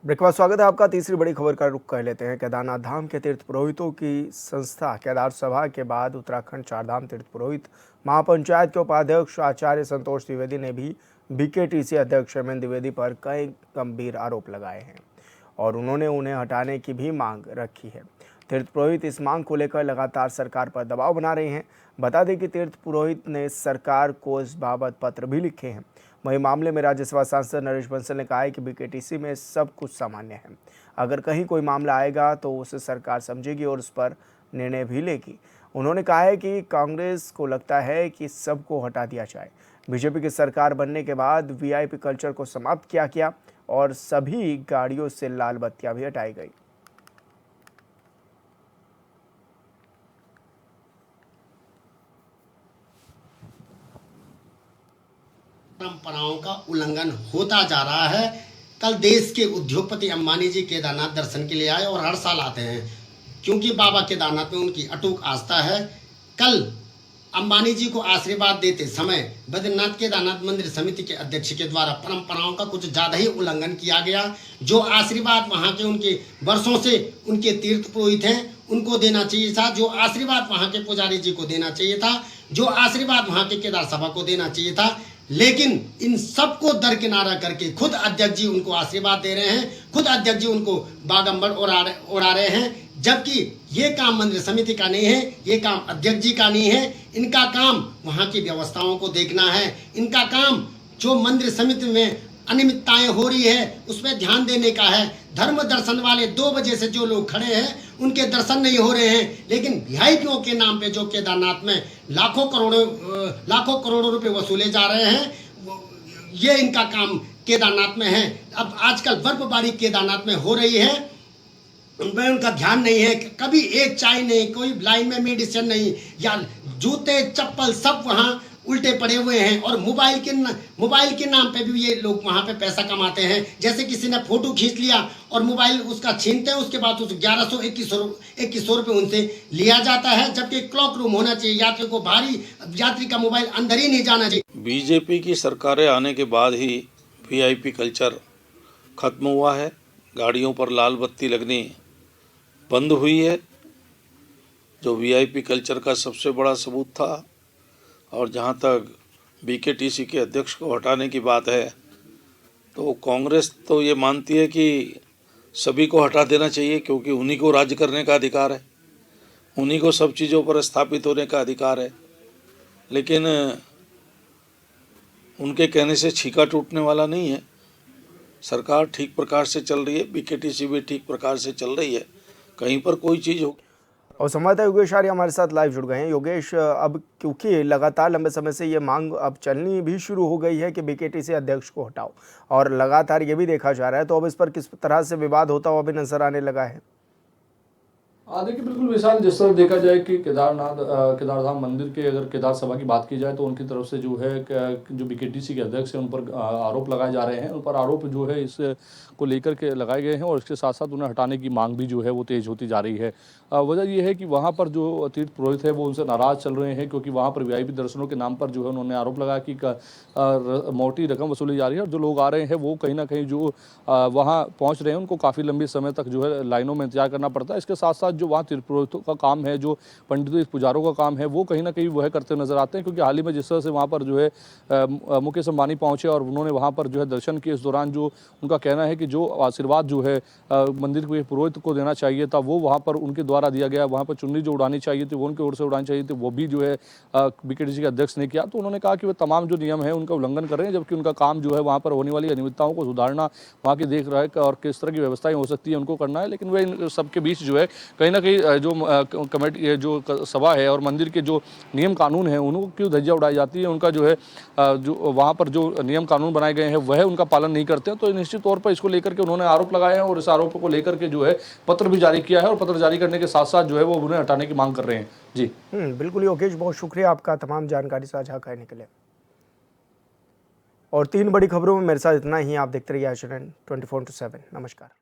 Break के बाद स्वागत है आपका। तीसरी बड़ी खबर का रुख कर लेते हैं। केदारनाथ धाम के तीर्थ पुरोहितों की संस्था केदार सभा के बाद उत्तराखंड चारधाम तीर्थ पुरोहित महापंचायत के उपाध्यक्ष आचार्य संतोष द्विवेदी ने भी बीकेटीसी अध्यक्ष हेमंत द्विवेदी पर कई गंभीर आरोप लगाए हैं और उन्होंने उन्हें हटाने की भी मांग रखी है। तीर्थ पुरोहित इस मांग को लेकर लगातार सरकार पर दबाव बना रहे हैं। बता दें कि तीर्थ पुरोहित ने सरकार को इस बाबत पत्र भी लिखे हैं। वहीं मामले में राज्यसभा सांसद नरेश बंसल ने कहा है कि बीकेटीसी में सब कुछ सामान्य है। अगर कहीं कोई मामला आएगा तो उसे सरकार समझेगी और उस पर निर्णय भी लेगी। उन्होंने कहा है कि कांग्रेस को लगता है कि सबको हटा दिया जाए। बीजेपी की सरकार बनने के बाद वीआईपी कल्चर को समाप्त किया गया और सभी गाड़ियों से लाल बत्तियां भी हटाई गई। परंपराओं का उल्लंघन होता जा रहा है। कल देश के उद्योगपति अंबानी जी केदारनाथ दर्शन के लिए आए और हर साल आते हैं क्योंकि बाबा केदारनाथ में उनकी अटूट आस्था है। कल अंबानी जी को आशीर्वाद देते समय बद्रीनाथ केदारनाथ मंदिर समिति के अध्यक्ष के द्वारा परंपराओं का कुछ ज्यादा ही उल्लंघन किया गया। जो आशीर्वाद वहां के उनके वर्षों से उनके तीर्थ पुरोहित हैं उनको देना चाहिए था, जो आशीर्वाद वहां के पुजारी जी को देना चाहिए था, जो आशीर्वाद वहां के केदार सभा को देना चाहिए था, लेकिन इन सबको दरकिनारा करके खुद अध्यक्ष जी उनको आशीर्वाद दे रहे हैं, खुद अध्यक्ष जी उनको बागंबर उड़ा रहे हैं। जबकि ये काम मंदिर समिति का नहीं है, ये काम अध्यक्ष जी का नहीं है। इनका काम वहां की व्यवस्थाओं को देखना है। इनका काम जो मंदिर समिति में अनियमितताएं हो रही है उसमें ध्यान देने का है। धर्म दर्शन वाले 2 बजे से जो लोग खड़े हैं उनके दर्शन नहीं हो रहे हैं, लेकिन वीआईपीओं के नाम पे जो केदारनाथ में लाखों करोड़ों रुपए वसूले जा रहे हैं, ये इनका काम केदारनाथ में है। अब आजकल बर्फबारी केदारनाथ में हो रही है, उनमें उनका ध्यान नहीं है। कभी एक चाय नहीं, कोई लाइन में मेडिसिन नहीं, या जूते चप्पल सब वहाँ उल्टे पड़े हुए हैं। और मोबाइल के नाम पे भी ये लोग वहाँ पे पैसा कमाते हैं। जैसे किसी ने फोटो खींच लिया और मोबाइल उसका छीनते हैं, उसके बाद उस 1100-2100 रुपये उनसे लिया जाता है। जबकि क्लॉक रूम होना चाहिए, यात्री को भारी यात्री का मोबाइल अंदर ही नहीं जाना चाहिए। बीजेपी की सरकारें आने के बाद ही वीआईपी कल्चर खत्म हुआ है। गाड़ियों पर लाल बत्ती लगनी बंद हुई है, जो वीआईपी कल्चर का सबसे बड़ा सबूत था। और जहाँ तक बीकेटीसी के अध्यक्ष को हटाने की बात है, तो कांग्रेस तो ये मानती है कि सभी को हटा देना चाहिए क्योंकि उन्हीं को राज्य करने का अधिकार है, उन्हीं को सब चीज़ों पर स्थापित होने का अधिकार है। लेकिन उनके कहने से छीका टूटने वाला नहीं है। सरकार ठीक प्रकार से चल रही है, बीकेटीसी भी ठीक प्रकार से चल रही है। कहीं पर कोई चीज़ हो। और संवाददाता योगेश आर्य हमारे साथ लाइव जुड़ गए हैं। योगेश, अब क्योंकि लगातार लंबे समय से ये मांग अब चलनी भी शुरू हो गई है कि बीकेटीसी अध्यक्ष को हटाओ, और लगातार ये भी देखा जा रहा है, तो अब इस पर किस तरह से विवाद होता हुआ भी नजर आने लगा है? देखिए, बिल्कुल विशाल, जिस तरह देखा जाए कि केदारधाम मंदिर के अगर केदार सभा की बात की जाए तो उनकी तरफ से जो है जो बीकेटीसी के अध्यक्ष हैं उन पर आरोप लगाए जा रहे हैं। उन पर आरोप जो है इस को लेकर के लगाए गए हैं और इसके साथ साथ उन्हें हटाने की मांग भी जो है वो तेज होती जा रही है। वजह यह है कि वहाँ पर जो तीर्थ पुरोहित है वो उनसे नाराज़ चल रहे हैं क्योंकि वहाँ पर वीआईपी दर्शनों के नाम पर जो है उन्होंने आरोप लगाया कि मोटी रकम वसूली जा रही है और जो लोग आ रहे हैं वो कहीं ना कहीं जो वहाँ पहुँच रहे हैं उनको काफ़ी लंबे समय तक जो है लाइनों में इंतजार करना पड़ता है। इसके साथ साथ जो वहाँ तीर्थ पुरोहितों का काम है, जो पंडितों पुजारों का काम है, वो कहीं ना कहीं वह करते नजर आते हैं। क्योंकि हाल ही में जिस तरह से वहाँ पर जो है मुकेश अंबानी पहुँचे और उन्होंने वहाँ पर जो है दर्शन किए, इस दौरान जो उनका कहना है कि जो आशीर्वाद जो है मंदिर के पुरोहित को देना चाहिए था वो वहाँ पर उनके द्वारा दिया गया। वहाँ पर चुन्नी जो उड़ानी चाहिए थी वो उनकी ओर से उड़ानी चाहिए थी, वो भी जो है बीकेटीसी के अध्यक्ष ने किया। तो उन्होंने कहा कि वे तमाम जो नियम है उनका उल्लंघन कर रहे हैं, जबकि उनका काम जो है वहाँ पर होने वाली अनियमितताओं को सुधारना, वहाँ की देख रहे और किस तरह की व्यवस्थाएं हो सकती है उनको करना है। लेकिन वे इन सबके बीच जो है कहीं ना कहीं जो कमेटी जो सभा है और मंदिर के जो नियम कानून है उनको क्यों धज्जियां उड़ाई जाती है, उनका जो है जो वहाँ पर जो नियम कानून बनाए गए हैं वह उनका पालन नहीं करते हैं। तो निश्चित तौर पर इसको लेकर के उन्होंने आरोप लगाए हैं और इस आरोप को लेकर के जो है पत्र भी जारी किया है और पत्र जारी करने के साथ साथ जो है वो उन्हें हटाने की मांग कर रहे हैं। जी बिल्कुल योगेश, बहुत शुक्रिया आपका तमाम जानकारी साझा करने के लिए। और 3 बड़ी खबरों में मेरे साथ इतना ही। आप देखते रहिए आचरण 24/7। नमस्कार।